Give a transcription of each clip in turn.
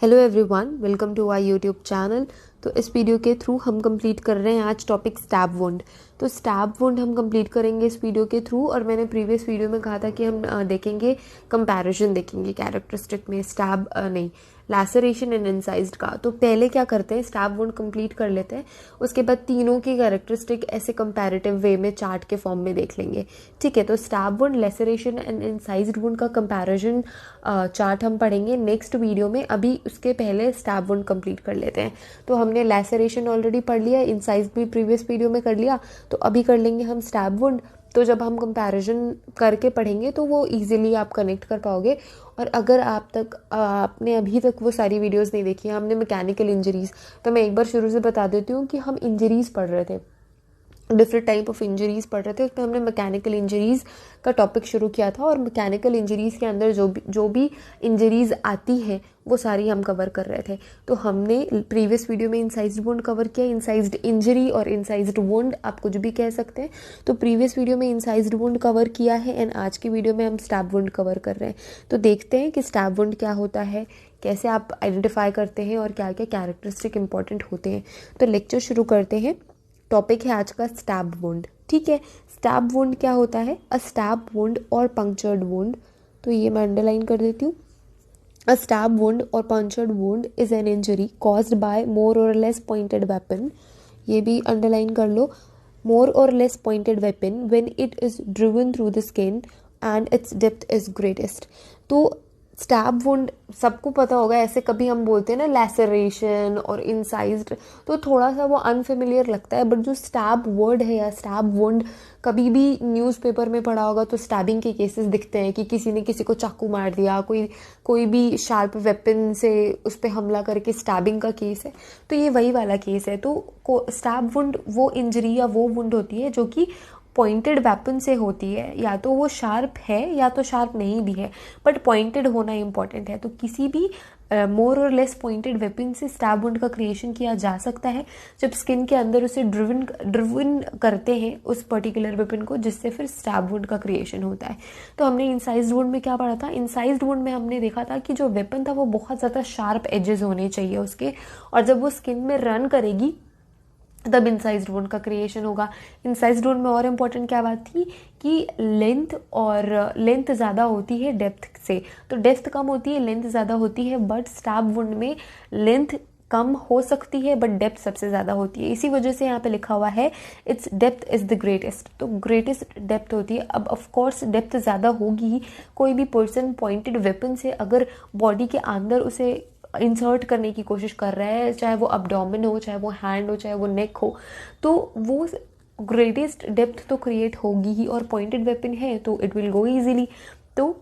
Hello everyone, welcome to our YouTube channel. तो इस video के थ्रू हम कंप्लीट कर रहे हैं आज टॉपिक स्टैब वुंड। तो स्टैब वुंड हम कंप्लीट करेंगे इस वीडियो के थ्रू। और मैंने प्रीवियस वीडियो में कहा था कि हम देखेंगे कंपैरिजन, देखेंगे कैरेक्टरिस्टिक में स्टैब नहीं लैसरेशन एंड इंसाइज्ड का। तो पहले क्या करते हैं, स्टैब वुंड कंप्लीट कर लेते हैं, उसके बाद तीनों की कैरेक्टरिस्टिक ऐसे कंपैरेटिव वे में चार्ट के फॉर्म में देख लेंगे। ठीक है, तो stab wound, laceration and incised wound का कंपैरिजन चार्ट हम पढ़ेंगे नेक्स्ट वीडियो में। अभी उसके पहले स्टैब वुंड कंप्लीट कर लेते हैं। तो हमने लैसरेशन ऑलरेडी पढ़ लिया, इंसाइज भी प्रीवियस वीडियो में कर लिया, तो अभी कर लेंगे हम स्टैब वुंड। तो जब हम कंपैरिजन करके पढ़ेंगे तो वो इजीली आप कनेक्ट कर पाओगे। और अगर आपने अभी तक वो सारी वीडियोस नहीं देखी हैं, हमने मैकेनिकल इंजरीज, तो मैं एक बार शुरू से बता देती हूँ कि हम इंजरीज पढ़ रहे थे, डिफरेंट टाइप ऑफ इंजरीज पढ़ रहे थे। उसमें हमने मैकेनिकल इंजरीज का टॉपिक शुरू किया था, और मैकेनिकल इंजरीज के अंदर जो भी इंजरीज आती हैं वो सारी हम कवर कर रहे थे। तो हमने प्रीवियस वीडियो में इंसाइज्ड वुंड कवर किया, इंसाइज्ड इंजरी और इंसाइज्ड वुंड आप कुछ भी कह सकते हैं। तो प्रीवियस वीडियो में इंसाइज्ड वुंड कवर किया है, एंड आज की वीडियो में हम स्टैब वुंड कवर कर रहे हैं। तो देखते हैं कि स्टैब वुंड क्या होता है, कैसे आप आइडेंटिफाई करते हैं, और क्या क्या कैरेक्टरिस्टिक इंपॉर्टेंट होते हैं। तो लेक्चर शुरू करते हैं। टॉपिक है आज का स्टैब वुंड। ठीक है, स्टैब वुंड क्या होता है? अ स्टैब वुंड और पंक्चर्ड वुंड, तो ये मैं अंडरलाइन कर देती हूँ। अ स्टैब वुंड और punctured wound is an injury caused by more और लेस पॉइंटेड वेपन, ये भी अंडरलाइन कर लो। मोर और less pointed weapon when it is driven through the skin and it's depth is greatest. तो स्टैब वुंड सबको पता होगा, ऐसे कभी हम बोलते हैं ना लैसरेशन और इंसाइज्ड, तो थोड़ा सा वो अनफेमिलियर लगता है। बट जो स्टैब वर्ड है या स्टैब वुंड, कभी भी न्यूज़पेपर में पढ़ा होगा तो स्टैबिंग के केसेस दिखते हैं कि किसी ने किसी को चाकू मार दिया, कोई भी शार्प वेपन से उस पर हमला करके स्टैबिंग का केस है। तो ये वही वाला केस है। तो स्टैब वुंड वो इंजरी या वो वुंड होती है जो कि पॉइंटेड वेपन से होती है, या तो वो शार्प है या तो शार्प नहीं भी है, बट पॉइंटेड होना इंपॉर्टेंट है। तो किसी भी मोर और लेस पॉइंटेड वेपन से स्टैब वुंड का क्रिएशन किया जा सकता है, जब स्किन के अंदर उसे ड्रिवन करते हैं उस पर्टिकुलर वेपन को, जिससे फिर स्टैब वुंड का क्रिएशन होता है। तो हमने इंसाइज्ड वुंड में क्या पढ़ा था? इंसाइज्ड वुंड में हमने देखा था कि जो वेपन था वो बहुत ज़्यादा शार्प एजेस होने चाहिए उसके, और जब वो स्किन में रन करेगी तब इंसाइज्ड वुंड का क्रिएशन होगा। इंसाइज्ड वुंड में और इम्पोर्टेंट क्या बात थी कि लेंथ ज़्यादा होती है डेप्थ से, तो डेप्थ कम होती है, लेंथ ज़्यादा होती है। बट स्टैब वुंड में लेंथ कम हो सकती है बट डेप्थ सबसे ज़्यादा होती है। इसी वजह से यहाँ पे लिखा हुआ है it's depth is the greatest, तो ग्रेटेस्ट डेप्थ होती है। अब ऑफ कोर्स डेप्थ ज़्यादा होगी ही। कोई भी पर्सन पॉइंटेड वेपन से अगर बॉडी के अंदर उसे इंसर्ट करने की कोशिश कर रहा है, चाहे वो अब्डोमेन हो, चाहे वो हैंड हो, चाहे वो नेक हो, तो वो ग्रेटेस्ट डेप्थ तो क्रिएट होगी ही। और पॉइंटेड वेपन है तो इट विल गो इजीली। तो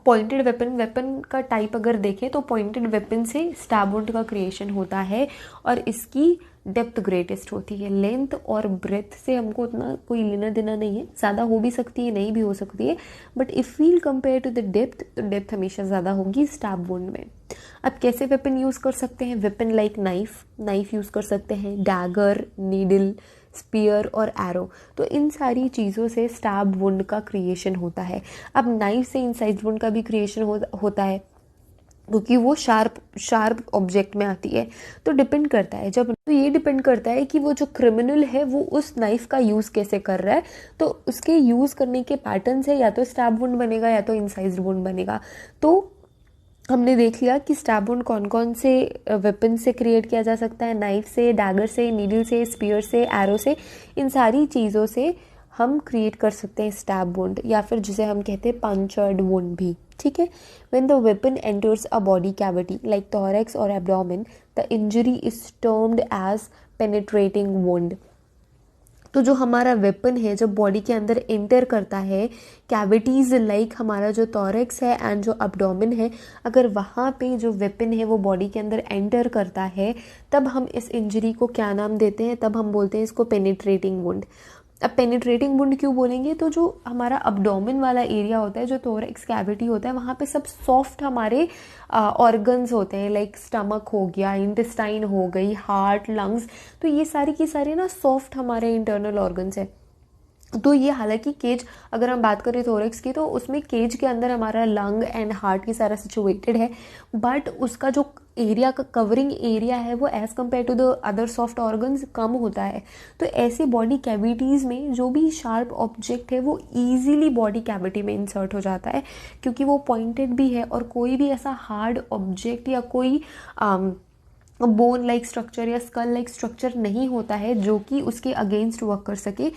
पॉइंटेड वेपन का टाइप अगर देखें तो पॉइंटेड वेपन से स्टैब वुंड का क्रिएशन होता है, और इसकी डेप्थ ग्रेटेस्ट होती है। लेंथ और ब्रेथ से हमको उतना कोई लेना देना नहीं है, ज़्यादा हो भी सकती है, नहीं भी हो सकती है, but if we'll compare to the depth, तो डेप्थ हमेशा ज़्यादा होगी स्टैब वुंड में। अब कैसे वेपन यूज़ कर सकते हैं? वेपन लाइक नाइफ यूज़ कर सकते हैं, डैगर, नीडल, स्पीयर और एरो। तो इन सारी चीज़ों से स्टैब वुंड का क्रिएशन होता है। अब नाइफ से इंसाइज्ड वुंड का भी क्रिएशन होता है, क्योंकि वो शार्प ऑब्जेक्ट में आती है। तो डिपेंड करता है, तो ये डिपेंड करता है कि वो जो क्रिमिनल है वो उस नाइफ का यूज़ कैसे कर रहा है। तो उसके यूज़ करने के पैटर्न्स है, या तो स्टैब वुंड बनेगा या तो इंसाइज्ड वुंड बनेगा। तो हमने देख लिया कि स्टैब वुंड कौन कौन से वेपन से क्रिएट किया जा सकता है, नाइफ से, डैगर से, नीडल से, स्पीयर से, एरो से। इन सारी चीज़ों से हम क्रिएट कर सकते हैं स्टैब वुंड, या फिर जिसे हम कहते हैं पंचर्ड वुंड भी। ठीक है, when the weapon enters a body cavity like thorax और abdomen, the injury is termed as penetrating wound. तो जो हमारा वेपन है जब बॉडी के अंदर एंटर करता है, कैविटीज़ लाइक हमारा जो थोरैक्स है एंड जो अब्डोमेन है, अगर वहाँ पे जो वेपन है वो बॉडी के अंदर एंटर करता है, तब हम इस इंजरी को क्या नाम देते हैं? तब हम बोलते हैं इसको पेनिट्रेटिंग वुंड। अब पेनिट्रेटिंग वुंड क्यों बोलेंगे? तो जो हमारा अब्डोमेन वाला एरिया होता है, जो थोरैक्स कैविटी होता है, वहाँ पे सब सॉफ्ट हमारे ऑर्गन्स होते हैं, लाइक स्टमक हो गया, इंटेस्टाइन हो गई, हार्ट, लंग्स। तो ये सारी की सारी ना सॉफ्ट हमारे इंटरनल ऑर्गन्स है। तो ये हालांकि केज, अगर हम बात करें थोरेक्स की, तो उसमें केज के अंदर हमारा लंग एंड हार्ट की सारा सिचुएटेड है, बट उसका जो एरिया का कवरिंग एरिया है वो as compare to the other soft organs कम होता है। तो ऐसे बॉडी कैविटीज़ में जो भी शार्प ऑब्जेक्ट है वो ईजीली बॉडी कैविटी में इंसर्ट हो जाता है, क्योंकि वो पॉइंटेड भी है, और कोई भी ऐसा हार्ड ऑब्जेक्ट या कोई बोन लाइक स्ट्रक्चर या स्कल लाइक स्ट्रक्चर नहीं होता है जो कि उसके अगेंस्ट वर्क कर सके।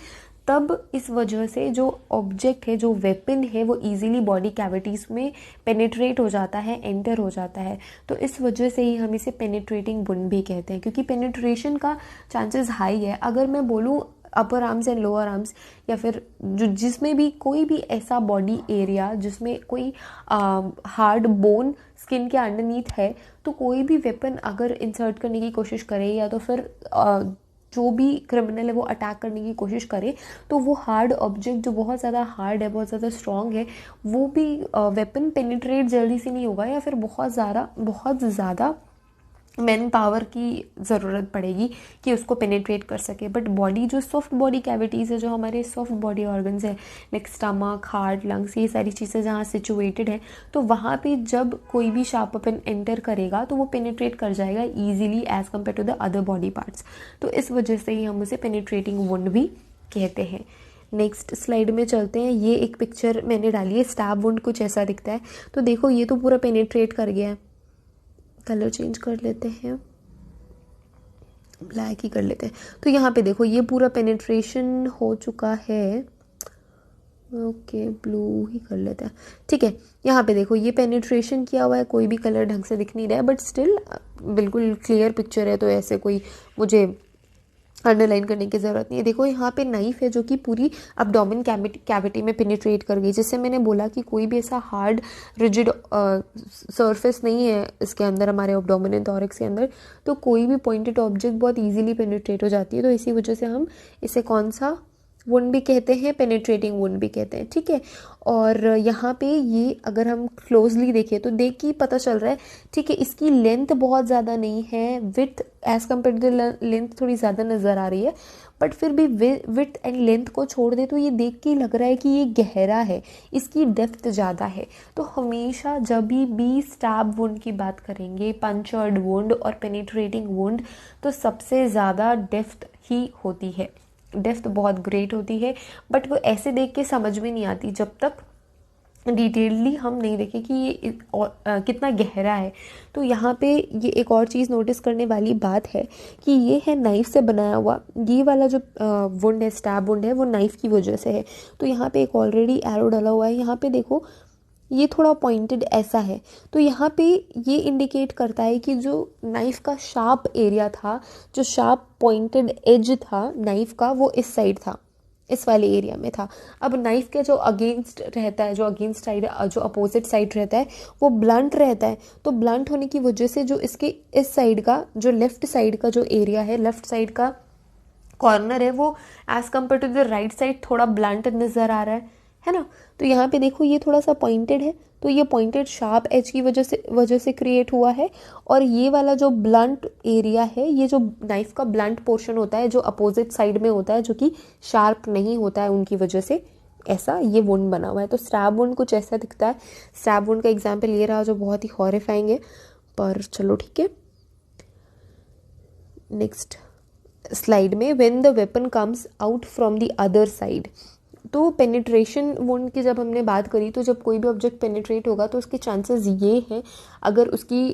तब इस वजह से जो ऑब्जेक्ट है, जो वेपन है, वो इजीली बॉडी कैविटीज़ में पेनिट्रेट हो जाता है, एंटर हो जाता है। तो इस वजह से ही हम इसे पेनिट्रेटिंग वुंड भी कहते हैं, क्योंकि पेनिट्रेशन का चांसेस हाई है। अगर मैं बोलूँ अपर आर्म्स एंड लोअर आर्म्स, या फिर जो जिसमें भी कोई भी ऐसा बॉडी एरिया जिसमें कोई हार्ड बोन स्किन के अंडरनीथ है, तो कोई भी वेपन अगर इंसर्ट करने की कोशिश करे या तो फिर जो भी क्रिमिनल है वो अटैक करने की कोशिश करे, तो वो हार्ड ऑब्जेक्ट जो बहुत ज़्यादा हार्ड है, बहुत ज़्यादा स्ट्रॉन्ग है, वो भी वेपन पेनिट्रेट जल्दी से नहीं होगा, या फिर बहुत ज़्यादा मैन पावर की ज़रूरत पड़ेगी कि उसको पेनिट्रेट कर सके। बट बॉडी जो सॉफ्ट बॉडी कैविटीज़ है, जो हमारे सॉफ्ट बॉडी ऑर्गन्स है, लाइक स्टमक, हार्ट, लंग्स, ये सारी चीज़ें जहाँ सिचुएटेड है, तो वहाँ पे जब कोई भी शार्प वेपन एंटर करेगा तो वो पेनिट्रेट कर जाएगा easily as compare to the other body parts. तो इस वजह से ही हम उसे पेनिट्रेटिंग वुंड भी कहते हैं। नेक्स्ट स्लाइड में चलते हैं। ये एक पिक्चर मैंने डाली है, स्टैब वुंड कुछ ऐसा दिखता है। तो देखो ये तो पूरा पेनिट्रेट कर गया है। कलर चेंज कर लेते हैं, ब्लैक ही कर लेते हैं। तो यहाँ पे देखो ये पूरा पेनिट्रेशन हो चुका है। ओके, ब्लू ही कर लेते हैं, ठीक है। यहाँ पे देखो ये पेनिट्रेशन किया हुआ है, कोई भी कलर ढंग से दिख नहीं रहा है, बट स्टिल बिल्कुल क्लियर पिक्चर है, तो ऐसे कोई मुझे अंडरलाइन करने की ज़रूरत नहीं है। देखो यहाँ पे नाइफ है जो कि पूरी अब्डोमेन कैविटी में पेनिट्रेट कर गई, जिससे मैंने बोला कि कोई भी ऐसा हार्ड रिजिड सरफेस नहीं है इसके अंदर, हमारे अब्डोमेन एंड थोरैक्स के अंदर, तो कोई भी पॉइंटेड ऑब्जेक्ट बहुत इजीली पेनिट्रेट हो जाती है। तो इसी वजह से हम इसे कौन सा वुंड भी कहते हैं, पेनिट्रेटिंग वुंड भी कहते हैं, ठीक है। और यहाँ पे ये अगर हम क्लोजली देखें तो देख के पता चल रहा है, ठीक है, इसकी लेंथ बहुत ज़्यादा नहीं है, width as compare to the length थोड़ी ज़्यादा नज़र आ रही है, बट फिर भी विड्थ एंड लेंथ को छोड़ दे तो ये देख के लग रहा है कि ये गहरा है, इसकी डेप्थ ज़्यादा है। तो हमेशा जब भी स्टैब वुंड की बात करेंगे, पंचर्ड वुंड और पेनिट्रेटिंग वुंड, तो सबसे ज़्यादा डेप्थ ही होती है, डेप्थ बहुत ग्रेट होती है। बट वो ऐसे देख के समझ में नहीं आती जब तक डिटेलली हम नहीं देखें कि ये कितना गहरा है। तो यहाँ पे ये एक और चीज़ नोटिस करने वाली बात है कि ये है नाइफ से बनाया हुआ, ये वाला जो वुंड है, स्टैब वुंड है, वो नाइफ की वजह से है। तो यहाँ पे एक ऑलरेडी एरो डला हुआ है, यहाँ पे देखो ये थोड़ा पॉइंटेड ऐसा है, तो यहाँ पे ये इंडिकेट करता है कि जो नाइफ का शार्प एरिया था, जो शार्प पॉइंटेड एज था नाइफ का, वो इस साइड था, इस वाले एरिया में था। अब नाइफ के जो अगेंस्ट रहता है, जो अगेंस्ट साइड, जो अपोजिट साइड रहता है, वो ब्लंट रहता है। तो ब्लंट होने की वजह से जो इसके इस साइड का, जो लेफ्ट साइड का जो एरिया है, लेफ्ट साइड का कॉर्नर है, वो as compare to the right side थोड़ा ब्लंट नज़र आ रहा है ना। तो यहाँ पे देखो ये थोड़ा सा पॉइंटेड है, तो ये पॉइंटेड शार्प एज की वजह से क्रिएट हुआ है। और ये वाला जो ब्लंट एरिया है, ये जो नाइफ का ब्लंट पोर्शन होता है, जो अपोजिट साइड में होता है, जो कि शार्प नहीं होता है, उनकी वजह से ऐसा ये वुंड बना हुआ है। तो स्टैब वुंड कुछ ऐसा दिखता है। स्टैब वुंड का एग्जाम्पल ये रहा जो बहुत ही हॉरिफाइंग है, पर चलो ठीक है। नेक्स्ट स्लाइड में, when the weapon comes out from the other side. तो पेनिट्रेशन वुंड की जब हमने बात करी, तो जब कोई भी ऑब्जेक्ट पेनिट्रेट होगा तो उसके चांसेस ये हैं, अगर उसकी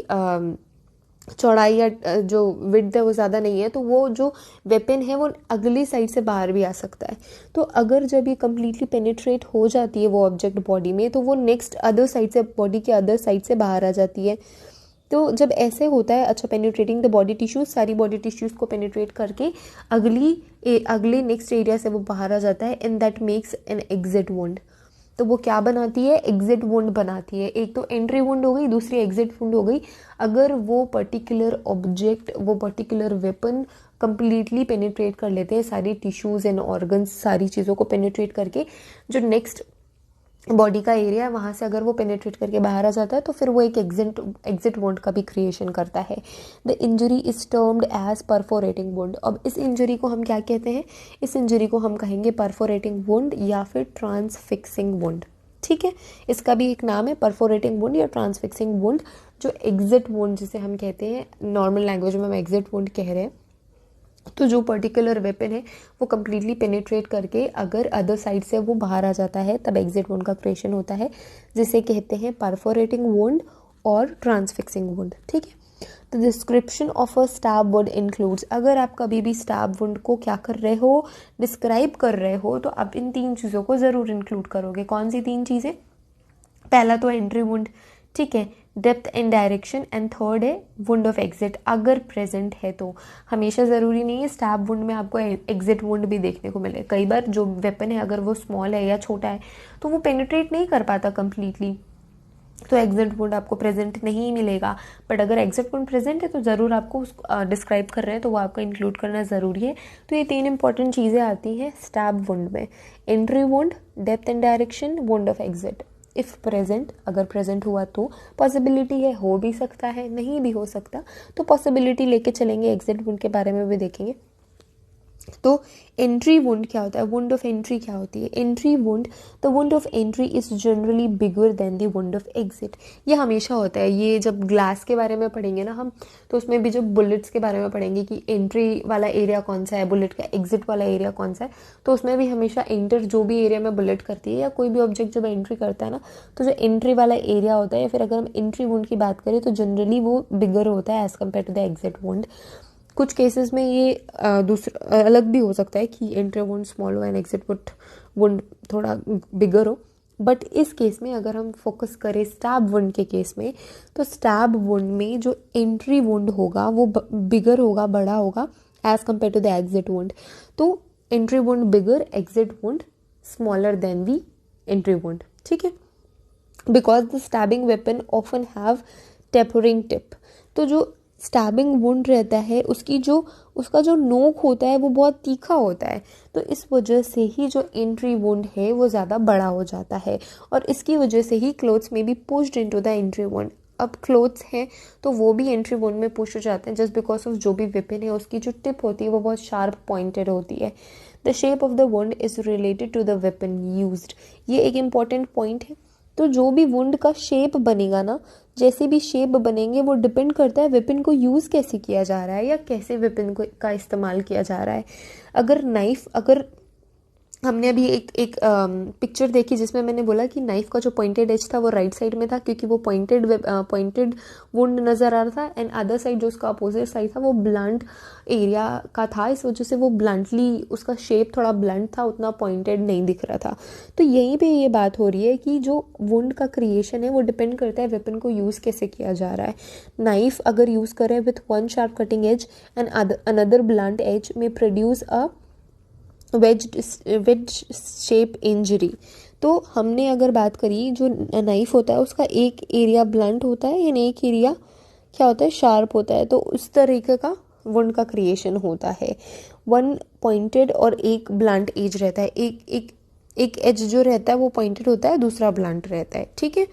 चौड़ाई या जो विड्थ है वो ज़्यादा नहीं है, तो वो जो वेपन है वो अगली साइड से बाहर भी आ सकता है। तो अगर जब ये कम्प्लीटली पेनिट्रेट हो जाती है वो ऑब्जेक्ट बॉडी में, तो वो नेक्स्ट अदर साइड से, बॉडी के अदर साइड से बाहर आ जाती है। तो जब ऐसे होता है, अच्छा, पेनिट्रेटिंग द बॉडी टिश्यूज, सारी बॉडी टिश्यूज को पेनिट्रेट करके अगले नेक्स्ट एरिया से वो बाहर आ जाता है, and that makes an exit wound. तो वो क्या बनाती है, एग्जिट वुंड बनाती है। एक तो एंट्री वुंड हो गई, दूसरी एग्जिट वुंड हो गई। अगर वो पर्टिकुलर ऑब्जेक्ट, वो पर्टिकुलर वेपन कंप्लीटली पेनिट्रेट कर लेते हैं सारी टिश्यूज़ एंड ऑर्गन्स, सारी चीज़ों को पेनिट्रेट करके, जो नेक्स्ट बॉडी का एरिया है, वहाँ से अगर वो पेनिट्रेट करके बाहर आ जाता है तो फिर वो एक एग्जिट वुंड का भी क्रिएशन करता है। The injury is termed as perforating wound. अब इस इंजरी को हम क्या कहते हैं? इस इंजरी को हम कहेंगे परफोरेटिंग वुंड या फिर ट्रांसफिक्सिंग वुंड। ठीक है, इसका भी एक नाम है, परफोरेटिंग वुंड या ट्रांसफिक्सिंग वुंड। जो एग्जिट वुंड जिसे हम कहते हैं, नॉर्मल लैंग्वेज में हम एग्जिट वुंड कह रहे हैं, तो जो पर्टिकुलर वेपन है वो कम्प्लीटली पेनिट्रेट करके अगर अदर साइड से वो बाहर आ जाता है तब एग्जिट वुंड का क्रिएशन होता है, जिसे कहते हैं परफोरेटिंग वुंड और ट्रांसफिक्सिंग वुंड। ठीक है, तो description of a stab wound includes, अगर आप कभी भी स्टैब वुंड को क्या कर रहे हो, डिस्क्राइब कर रहे हो, तो आप इन 3 चीज़ों को ज़रूर इंक्लूड करोगे। कौन सी 3 चीज़ें? पहला तो एंट्री वुंड, ठीक है, depth and direction, and third है वुंड ऑफ एग्जिट अगर प्रेजेंट है तो। हमेशा ज़रूरी नहीं है स्टैब वुंड में आपको एग्जिट वुंड भी देखने को मिले। कई बार जो वेपन है अगर वो स्मॉल है या छोटा है तो वो पेनिट्रेट नहीं कर पाता कम्प्लीटली, तो एग्जिट वुंड आपको प्रेजेंट नहीं मिलेगा। बट अगर एग्जिट वुंड प्रेजेंट है तो ज़रूर आपको डिस्क्राइब कर रहे हैं तो वो आपको इंक्लूड करना ज़रूरी है। तो ये 3 इंपॉर्टेंट चीज़ें आती हैं स्टैब वुंड में, entry wound, depth and direction, wound of exit. If present, अगर प्रेजेंट हुआ तो पॉसिबिलिटी है, हो भी सकता है, नहीं भी हो सकता, तो पॉसिबिलिटी लेके चलेंगे, एग्जिट वुंड के बारे में भी देखेंगे। तो एंट्री वुंड क्या होता है? वुंड ऑफ एंट्री क्या होती है? Entry wound, the wound of entry is generally bigger than the wound of exit. ये हमेशा होता है। ये जब ग्लास के बारे में पढ़ेंगे ना हम, तो उसमें भी जब बुलेट्स के बारे में पढ़ेंगे कि एंट्री वाला एरिया कौन सा है, बुलेट का एग्जिट वाला एरिया कौन सा है, तो उसमें भी हमेशा एंटर, जो भी एरिया में बुलेट करती है या कोई भी ऑब्जेक्ट जब एंट्री करता है ना, तो जो एंट्री वाला एरिया होता है, या फिर अगर हम एंट्री वुंड की बात करें तो जनरली वो बिगर होता है as compare to the exit wound. कुछ केसेस में ये दूसरा अलग भी हो सकता है कि एंट्री वुंड स्मॉल हो एंड एग्जिट वुंड थोड़ा बिगर हो। बट इस केस में अगर हम फोकस करें स्टैब वुंड के केस में, तो स्टैब वुंड में जो एंट्री वुंड होगा वो बिगर होगा, बड़ा होगा as compare to the exit wound. तो entry wound bigger, exit wound smaller than the entry wound. ठीक है, because the stabbing weapon often have tapering tip. तो जो स्टैबिंग वुंड रहता है उसका जो नोक होता है वो बहुत तीखा होता है, तो इस वजह से ही जो एंट्री वुंड है वो ज़्यादा बड़ा हो जाता है, और इसकी वजह से ही क्लोथ्स में भी pushed into the entry wound. अब क्लोथ्स हैं तो वो भी एंट्री वुंड में पुश हो जाते हैं, जस्ट बिकॉज ऑफ जो भी वेपन है उसकी जो टिप होती है वो बहुत शार्प पॉइंटेड होती है। The shape of the wound is related to the weapon used. ये एक इम्पॉर्टेंट पॉइंट है। तो जो भी वुंड का शेप बनेगा ना, जैसे भी शेप बनेंगे वो डिपेंड करता है वेपन को यूज़ कैसे किया जा रहा है या कैसे वेपन को का इस्तेमाल किया जा रहा है। अगर हमने अभी एक पिक्चर देखी जिसमें मैंने बोला कि नाइफ का जो पॉइंटेड एज था वो राइट साइड में था क्योंकि वो पॉइंटेड वुंड नज़र आ रहा था, एंड अदर साइड जो उसका अपोजिट साइड था वो ब्लंट एरिया का था, इस वजह से वो ब्लंटली, उसका शेप थोड़ा ब्लंट था, उतना पॉइंटेड नहीं दिख रहा था। तो यहीं पे ये बात हो रही है कि जो वुंड का क्रिएशन है वो डिपेंड करता है वेपन को यूज़ कैसे किया जा रहा है। नाइफ अगर यूज़ करें with one sharp cutting edge and another blunt edge में produce a wedge shape injury. तो हमने अगर बात करी, जो नाइफ होता है उसका एक एरिया ब्लंट होता है एंड एक एरिया क्या होता है, शार्प होता है, तो उस तरीके का वुंड का क्रिएशन होता है। वन पॉइंटेड और एक ब्लंट एज रहता है, एक एज जो रहता है वो पॉइंटेड होता है, दूसरा ब्लंट रहता है। ठीक है,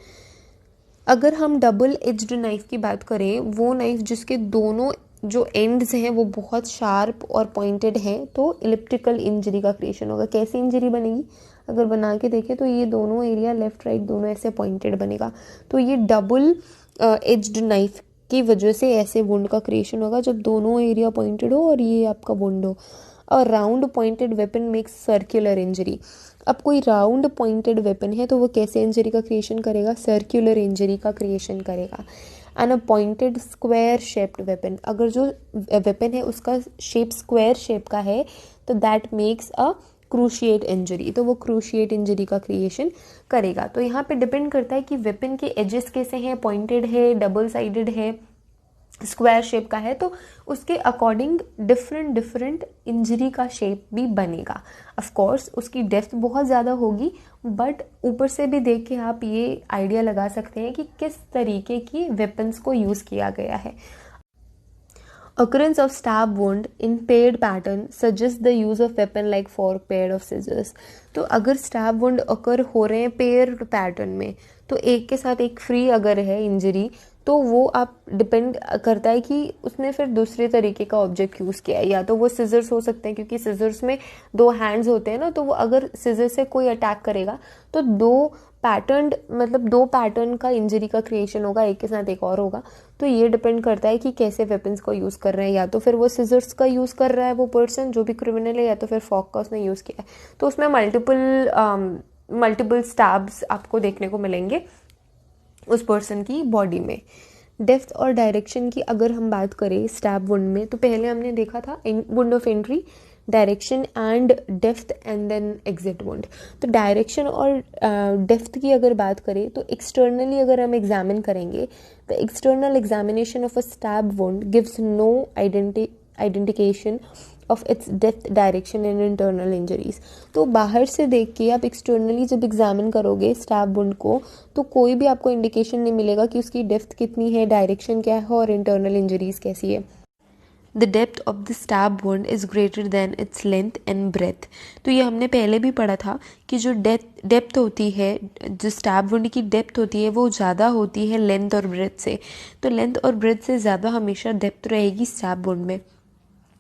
अगर हम डबल एज्ड नाइफ की बात करें, वो नाइफ जिसके दोनों जो एंड्स हैं वो बहुत शार्प और पॉइंटेड हैं, तो इलिप्टिकल इंजरी का क्रिएशन होगा। कैसी इंजरी बनेगी? अगर बना के देखें तो ये दोनों एरिया लेफ्ट राइट दोनों ऐसे पॉइंटेड बनेगा, तो ये डबल एज्ड नाइफ की वजह से ऐसे वुंड का क्रिएशन होगा जब दोनों एरिया पॉइंटेड हो और ये आपका वुंड हो। और round pointed weapon makes circular injury. अब कोई राउंड पॉइंटेड वेपन है तो वो कैसे इंजरी का क्रिएशन करेगा? सर्कुलर इंजरी का क्रिएशन करेगा। And a pointed square shaped weapon, अगर जो वेपन है उसका शेप स्क्वायर शेप का है तो that makes a cruciate injury, तो वो क्रूशिएट इंजरी का क्रिएशन करेगा। तो यहाँ पे डिपेंड करता है कि वेपन के एजेस कैसे हैं, पॉइंटेड है, डबल साइडेड है, स्क्वायर शेप का है, तो उसके अकॉर्डिंग डिफरेंट इंजरी का शेप भी बनेगा। ऑफ कोर्स उसकी डेप्थ बहुत ज़्यादा होगी, बट ऊपर से भी देख के आप ये आइडिया लगा सकते हैं कि किस तरीके की वेपन्स को यूज़ किया गया है। Occurrence of stab wound in paired pattern suggests the use of weapon like fork paired of scissors. तो अगर स्टैब वुंड अकर हो रहे हैं पेयर पैटर्न में, तो एक के साथ एक फ्री अगर है इंजरी, तो वो आप डिपेंड करता है कि उसने फिर दूसरे तरीके का ऑब्जेक्ट यूज़ किया है, या तो वो सिजर्स हो सकते हैं क्योंकि सिजर्स में 2 हैंड्स होते हैं ना, तो वो अगर सिजर से कोई अटैक करेगा तो 2 पैटर्न का इंजरी का क्रिएशन होगा, एक के साथ एक और होगा। तो ये डिपेंड करता है कि कैसे वेपन्स को यूज़ कर रहे हैं, या तो फिर वो सिजर्स का यूज़ कर रहा है वो पर्सन जो भी क्रिमिनल है, या तो फिर फॉक का उसने यूज़ किया है। तो उसमें मल्टीपल स्टैब्स आपको देखने को मिलेंगे उस पर्सन की बॉडी में। डेप्थ और डायरेक्शन की अगर हम बात करें स्टैब वुंड में, तो पहले हमने देखा था wound of entry, direction and depth and then exit wound. तो डायरेक्शन और डेप्थ की अगर बात करें तो एक्सटर्नली अगर हम एग्जामिन करेंगे, the external examination of a stab wound gives no identification of its depth, direction and internal injuries. तो बाहर से देख के आप एक्सटर्नली जब एग्जामिन करोगे स्टैब वुंड को, तो कोई भी आपको इंडिकेशन नहीं मिलेगा कि उसकी डेप्थ कितनी है, डायरेक्शन क्या है और इंटरनल इंजरीज कैसी है। The depth of the stab wound is greater than its length and breadth. तो ये हमने पहले भी पढ़ा था कि जो डेप्थ होती है, जो स्टैब वुंड की डेप्थ होती है वो ज़्यादा होती है लेंथ और ब्रेथ से। तो लेंथ और ब्रेथ से ज़्यादा हमेशा डेप्थ रहेगी स्टैब वुंड में।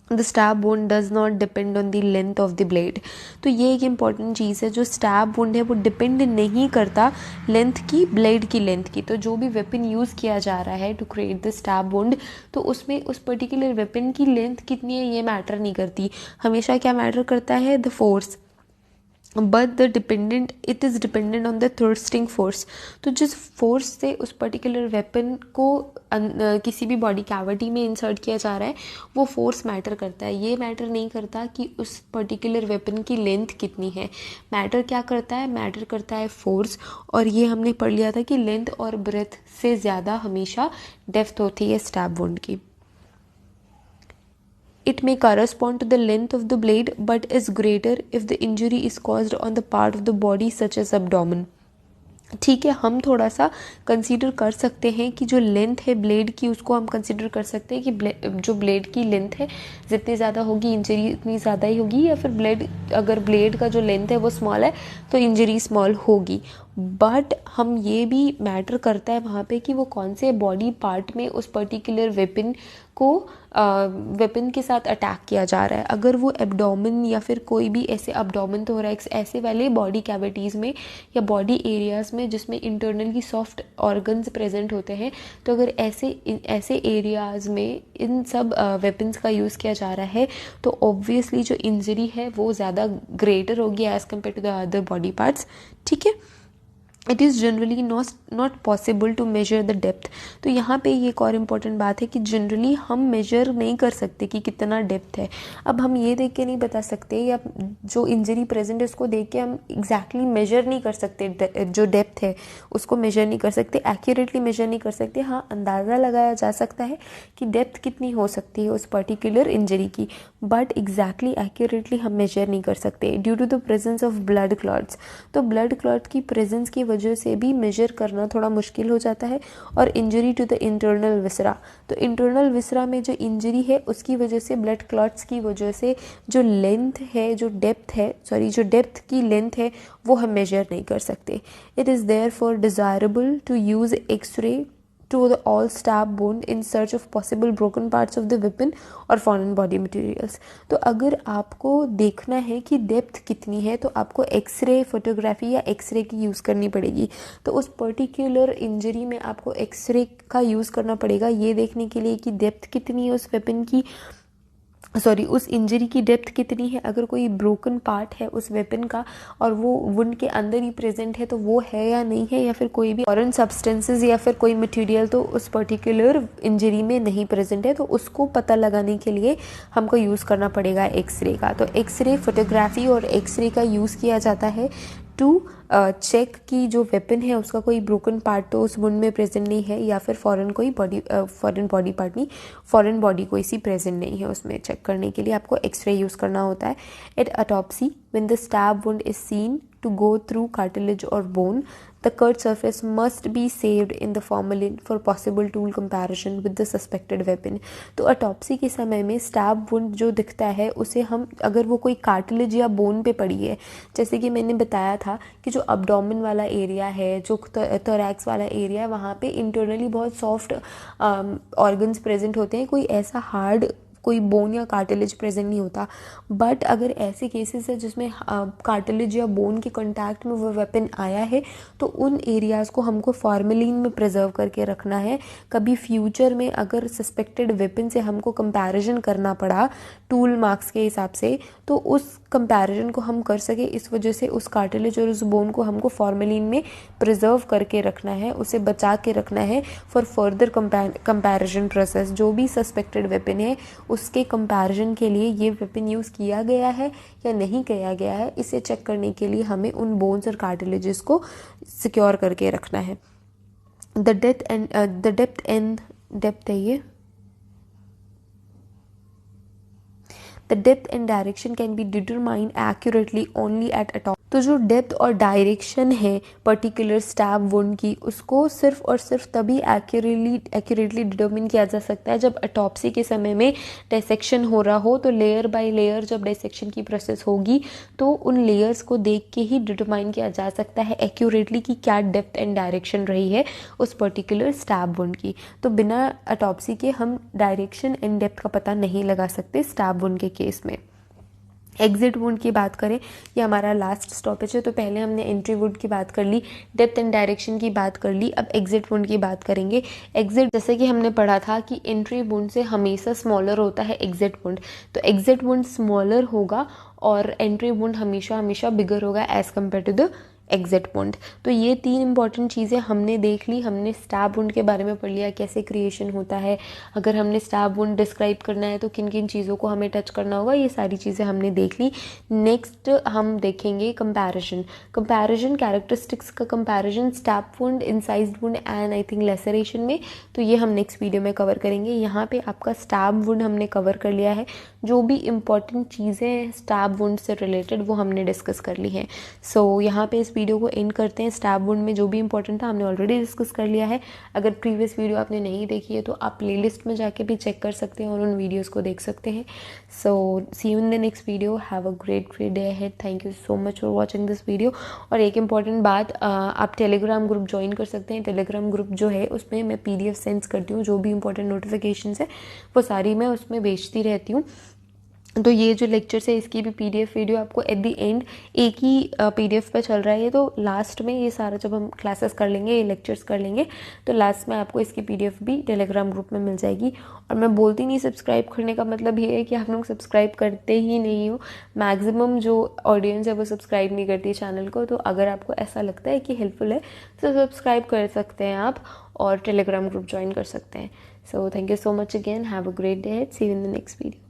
The stab wound does not depend on the length of the blade. तो ये एक इम्पॉर्टेंट चीज़ है, जो स्टैब वुंड है वो डिपेंड नहीं करता लेंथ की, ब्लेड की लेंथ की। तो जो भी वेपन यूज़ किया जा रहा है to create the stab wound, तो उसमें उस पर्टिकुलर वेपन की लेंथ कितनी है ये मैटर नहीं करती। हमेशा क्या मैटर करता है, the force. But it is dependent on the thrusting force. तो जिस फोर्स से उस पर्टिकुलर वेपन को किसी भी बॉडी कैविटी में इंसर्ट किया जा रहा है, वो फोर्स मैटर करता है। ये मैटर नहीं करता कि उस पर्टिकुलर वेपन की लेंथ कितनी है। मैटर क्या करता है, मैटर करता है फोर्स। और ये हमने पढ़ लिया था कि लेंथ और ब्रेथ से ज़्यादा हमेशा डेप्थ होती है स्टैब वुंड की। It may correspond to the length of the blade but is greater if the injury is caused on the part of the body such as abdomen. ठीक है, हम थोड़ा सा कंसीडर कर सकते हैं कि जो लेंथ है ब्लेड की उसको हम कंसीडर कर सकते हैं कि जो ब्लेड की लेंथ है जितनी ज़्यादा होगी इंजरी उतनी ज़्यादा ही होगी, या फिर अगर ब्लेड का जो लेंथ है वो स्मॉल है तो इंजरी स्मॉल होगी। बट हम ये भी मैटर करता है वहाँ पे कि वो कौन से बॉडी पार्ट में उस पर्टिकुलर वेपन के साथ अटैक किया जा रहा है। अगर वो एब्डोमेन या फिर कोई भी ऐसे एब्डोमेन थोरैक्स ऐसे वाले बॉडी कैविटीज़ में या बॉडी एरियाज़ में जिसमें इंटरनली सॉफ्ट ऑर्गन्स प्रेजेंट होते हैं, तो अगर ऐसे एरियाज़ में इन सब वेपन्स का यूज़ किया जा रहा है, तो ऑब्वियसली जो इंजरी है वो ज़्यादा ग्रेटर होगी as compare to the other body parts. ठीक है, it is generally not possible to measure the depth. तो यहाँ पे ये एक और इम्पॉर्टेंट बात है कि जनरली हम मेजर नहीं कर सकते कि कितना डेप्थ है। अब हम ये देख के नहीं बता सकते, या जो इंजरी प्रेजेंट है उसको देख के हम एग्जैक्टली मेजर नहीं कर सकते, जो डेप्थ है उसको मेजर नहीं कर सकते, एक्यूरेटली मेजर नहीं कर सकते। हाँ, अंदाज़ा लगाया जा सकता है कि डेप्थ कितनी हो सकती है उस पर्टिकुलर इंजरी की, बट एग्जैक्टली एक्यूरेटली हम मेजर नहीं कर सकते due to the presence of blood clots. तो ब्लड क्लॉट की प्रेजेंस की वजह से भी मेजर करना थोड़ा मुश्किल हो जाता है। और इंजरी टू द इंटरनल विसरा, तो इंटरनल विसरा में जो इंजरी है उसकी वजह से, ब्लड क्लॉट्स की वजह से जो लेंथ है, जो डेप्थ की लेंथ है वो हम मेजर नहीं कर सकते। It is therefore desirable to use X-ray to the all stab wound in search of possible broken parts of the weapon or foreign body materials। तो अगर आपको देखना है कि डेप्थ कितनी है तो आपको एक्सरे फोटोग्राफी या एक्सरे की यूज़ करनी पड़ेगी। तो उस पर्टिकुलर इंजरी में आपको एक्सरे का यूज़ करना पड़ेगा ये देखने के लिए कि डेप्थ कितनी है उस वेपन की, उस इंजरी की डेप्थ कितनी है। अगर कोई ब्रोकन पार्ट है उस वेपन का और वो वुंड के अंदर ही प्रेजेंट है तो वो है या नहीं है, या फिर कोई भी फॉरेन सब्सटेंसेस या फिर कोई मटेरियल तो उस पर्टिकुलर इंजरी में नहीं प्रेजेंट है, तो उसको पता लगाने के लिए हमको यूज़ करना पड़ेगा एक्सरे का। तो एक्सरे फोटोग्राफी और एक्सरे का यूज़ किया जाता है टू चेक कि जो वेपन है उसका कोई ब्रोकन पार्ट तो उस वुंड में प्रेजेंट नहीं है, या फिर फॉरेन बॉडी कोई सी प्रेजेंट नहीं है उसमें। चेक करने के लिए आपको एक्सरे यूज़ करना होता है। At autopsy when the stab wound is seen to go through cartilage or bone, the cut surface must be saved in the formalin for possible tool comparison with the suspected weapon. तो autopsy के समय में stab wound जो दिखता है उसे हम, अगर वो कोई कार्टिलेज या बोन पे पड़ी है, जैसे कि मैंने बताया था कि जो अब्डोमेन वाला एरिया है, जो थोरैक्स वाला एरिया है, वहाँ पे इंटरनली बहुत सॉफ्ट ऑर्गन्स प्रेजेंट होते हैं, कोई ऐसा हार्ड कोई बोन या कार्टिलेज प्रेजेंट नहीं होता। बट अगर ऐसे केसेस है जिसमें कार्टिलेज या बोन के कांटेक्ट में वो वेपन आया है, तो उन एरियाज़ को हमको फॉर्मेलिन में प्रिजर्व करके रखना है। कभी फ्यूचर में अगर सस्पेक्टेड वेपन से हमको कंपैरिजन करना पड़ा टूल मार्क्स के हिसाब से, तो उस कंपैरिजन को हम कर सके, इस वजह से उस कार्टिलेज और उस बोन को हमको फॉर्मेलिन में प्रिजर्व करके रखना है, उसे बचा के रखना है फॉर फर्दर कंपैरिजन प्रोसेस। जो भी सस्पेक्टेड वेपन है उसके कंपैरिजन के लिए ये वेपन यूज़ किया गया है या नहीं किया गया है, इसे चेक करने के लिए हमें उन बोन्स और कार्टिलेजेस को सिक्योर करके रखना है। द डेप्थ है ये। The depth and direction can be determined accurately only at autopsy। तो जो डेप्थ और डायरेक्शन है पर्टिकुलर स्टैब वुंड की, उसको सिर्फ और सिर्फ तभी एक्यूरेटली डिटरमिन किया जा सकता है जब ऑटोप्सी के समय में डाइसेक्शन हो रहा हो। तो लेयर बाय लेयर जब डाइसेक्शन की प्रोसेस होगी तो उन लेयर्स को देख के ही डिटरमाइन किया जा सकता है एक्यूरेटली कि क्या डेप्थ एंड डायरेक्शन रही है उस पर्टिकुलर स्टैब वुंड की। तो बिना ऑटोप्सी के हम डायरेक्शन एंड डेप्थ का पता नहीं लगा सकते स्टैब वुंड के केस में। एग्जिट वुंड की बात करें, ये हमारा लास्ट स्टॉपेज है। तो पहले हमने एंट्री वुंड की बात कर ली, डेप्थ एंड डायरेक्शन की बात कर ली, अब एग्जिट वुंड की बात करेंगे। एग्जिट, जैसे कि हमने पढ़ा था कि एंट्री वुंड से हमेशा स्मॉलर होता है एग्जिट वुंड, तो एग्जिट वुंड स्मॉलर होगा और एंट्री वुंड हमेशा बिगर होगा as compare to the exit wound. तो ये 3 इंपॉर्टेंट चीज़ें हमने देख ली। हमने स्टैब वुंड के बारे में पढ़ लिया, कैसे क्रिएशन होता है, अगर हमने स्टैब वुंड डिस्क्राइब करना है तो किन किन चीज़ों को हमें टच करना होगा, ये सारी चीज़ें हमने देख ली। नेक्स्ट हम देखेंगे कंपैरिजन कैरेक्टरिस्टिक्स का comparison stab wound, incised wound and I think laceration में। तो ये हम नेक्स्ट वीडियो में कवर करेंगे। यहाँ पे आपका स्टैब वुंड हमने कवर कर लिया है, जो भी इंपॉर्टेंट चीज़ें स्टैब वुंड से रिलेटेड वो हमने डिस्कस कर ली हैं। सो यहाँ पे इस वीडियो को एंड करते हैं। स्टैब वुंड में जो भी इंपॉर्टेंट था हमने ऑलरेडी डिस्कस कर लिया है। अगर प्रीवियस वीडियो आपने नहीं देखी है तो आप प्लेलिस्ट में जाके भी चेक कर सकते हैं और उन वीडियोस को देख सकते हैं। So see you in the next video. Have a great day ahead. Thank you so much for watching this video. और एक इंपॉर्टेंट बात, आप टेलीग्राम ग्रुप ज्वाइन कर सकते हैं। टेलीग्राम ग्रुप जो है उसमें मैं PDF सेंड करती हूँ, जो भी इंपॉर्टेंट नोटिफिकेशन है वो सारी मैं उसमें भेजती रहती हूँ। तो ये जो लेक्चर्स है इसकी भी PDF वीडियो आपको एट द एंड एक ही PDF पे चल रहा है। तो लास्ट में ये सारा जब हम क्लासेस कर लेंगे, ये लेक्चर्स कर लेंगे, तो लास्ट में आपको इसकी PDF भी टेलीग्राम ग्रुप में मिल जाएगी। और मैं बोलती नहीं सब्सक्राइब करने का मतलब ये है कि आप लोग सब्सक्राइब करते ही नहीं हो। मैक्सिमम जो ऑडियंस है वो सब्सक्राइब नहीं करती चैनल को। तो अगर आपको ऐसा लगता है कि हेल्पफुल है तो सब्सक्राइब कर सकते हैं आप और टेलीग्राम ग्रुप ज्वाइन कर सकते हैं। So thank you so much again. Have a great day. See you in the next video.